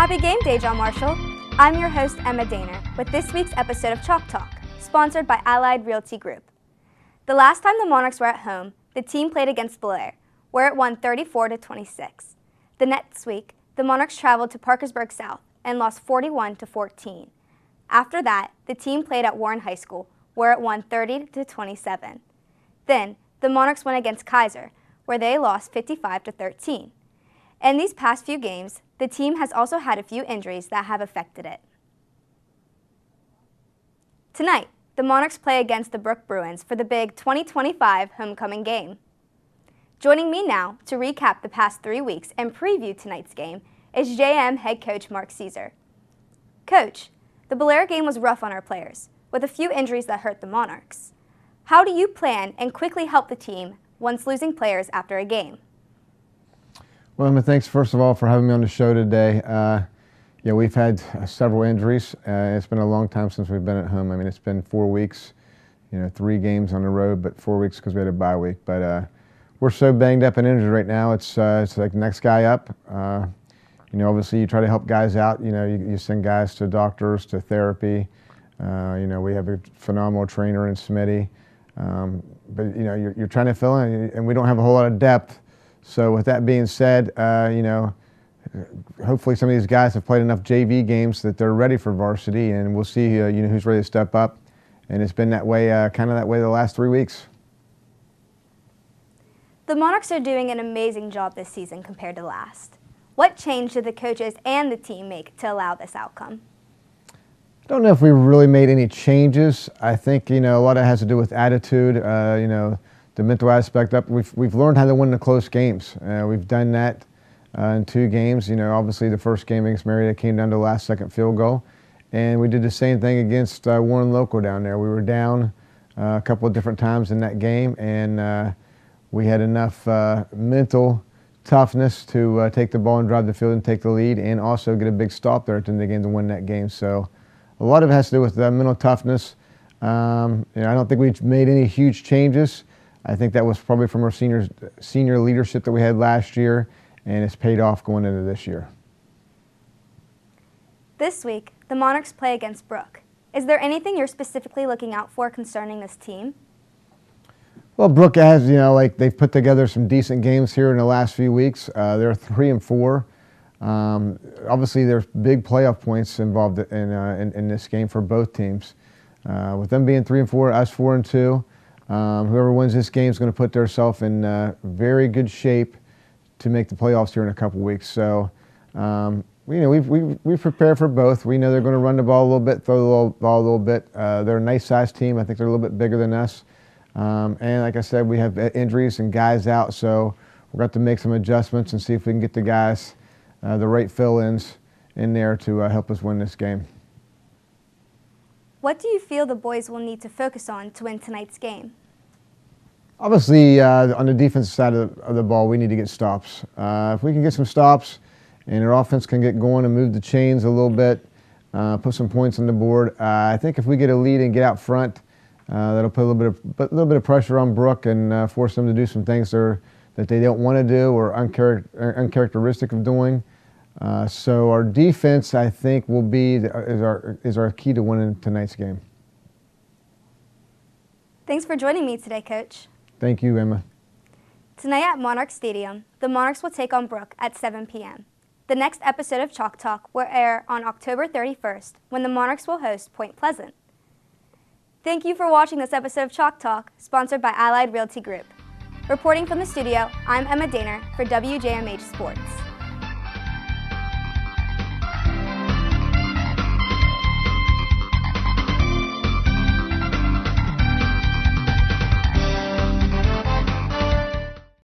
Happy game day, John Marshall. I'm your host, Emma Dehner, with this week's episode of Chalk Talk, sponsored by Allied Realty Group. The last time the Monarchs were at home, the team played against Blair, where it won 34-26. The next week, the Monarchs traveled to Parkersburg South and lost 41-14. After that, the team played at Warren High School, where it won 30-27. Then, the Monarchs went against Cisar, where they lost 55-13. In these past few games, the team has also had a few injuries that have affected it. Tonight, the Monarchs play against the Brooke Bruins for the big 2025 homecoming game. Joining me now to recap the past 3 weeks and preview tonight's game is JM head coach Mark Cisar. Coach, the Blair game was rough on our players, with a few injuries that hurt the Monarchs. How do you plan and quickly help the team once losing players after a game? Well, Emma, thanks first of all for having me on the show today. We've had several injuries. It's been a long time since we've been at home. I mean, it's been 4 weeks, 3 games on the road, but 4 weeks because we had a bye week. But we're so banged up and injured right now. It's like next guy up. Obviously you try to help guys out. You send guys to doctors, to therapy. We have a phenomenal trainer in Smitty. But you're trying to fill in, and we don't have a whole lot of depth. So with that being said, hopefully some of these guys have played enough JV games that they're ready for varsity, and we'll see who's ready to step up. And it's been that way, kind of that way the last 3 weeks. The Monarchs are doing an amazing job this season compared to last. What change did the coaches and the team make to allow this outcome? I don't know if we really made any changes. I think a lot of it has to do with attitude. The mental aspect up. We've learned how to win the close games. We've done that in 2 games. Obviously the first game against Marietta came down to the last second field goal, and we did the same thing against Warren Local down there. We were down a couple of different times in that game, and we had enough mental toughness to take the ball and drive the field and take the lead, and also get a big stop there at the end of the game to win that game. So a lot of it has to do with mental toughness. I don't think we've made any huge changes. I think that was probably from our senior leadership that we had last year, and it's paid off going into this year. This week, the Monarchs play against Brooke. Is there anything you're specifically looking out for concerning this team? Well, Brooke has, they've put together some decent games here in the last few weeks. They're 3-4. Obviously, there's big playoff points involved in this game for both teams. With them being 3-4, us 4-2. Whoever wins this game is going to put themselves in very good shape to make the playoffs here in a couple weeks. So, we prepare for both. We know they're going to run the ball a little bit, throw the ball a little bit. They're a nice-sized team. I think they're a little bit bigger than us. And like I said, we have injuries and guys out, so we're going to have to make some adjustments and see if we can get the guys, the right fill-ins in there to help us win this game. What do you feel the boys will need to focus on to win tonight's game? Obviously, on the defensive side of the ball, we need to get stops. If we can get some stops and our offense can get going and move the chains a little bit, put some points on the board, I think if we get a lead and get out front, that'll put a little bit of pressure on Brooke and force them to do some things that they don't want to do or uncharacteristic of doing. So our defense, I think, will be is our key to winning tonight's game. Thanks for joining me today, Coach. Thank you, Emma. Tonight at Monarch Stadium, the Monarchs will take on Brooke at 7 p.m. The next episode of Chalk Talk will air on October 31st when the Monarchs will host Point Pleasant. Thank you for watching this episode of Chalk Talk, sponsored by Allied Realty Group. Reporting from the studio, I'm Emma Dehner for WJMH Sports.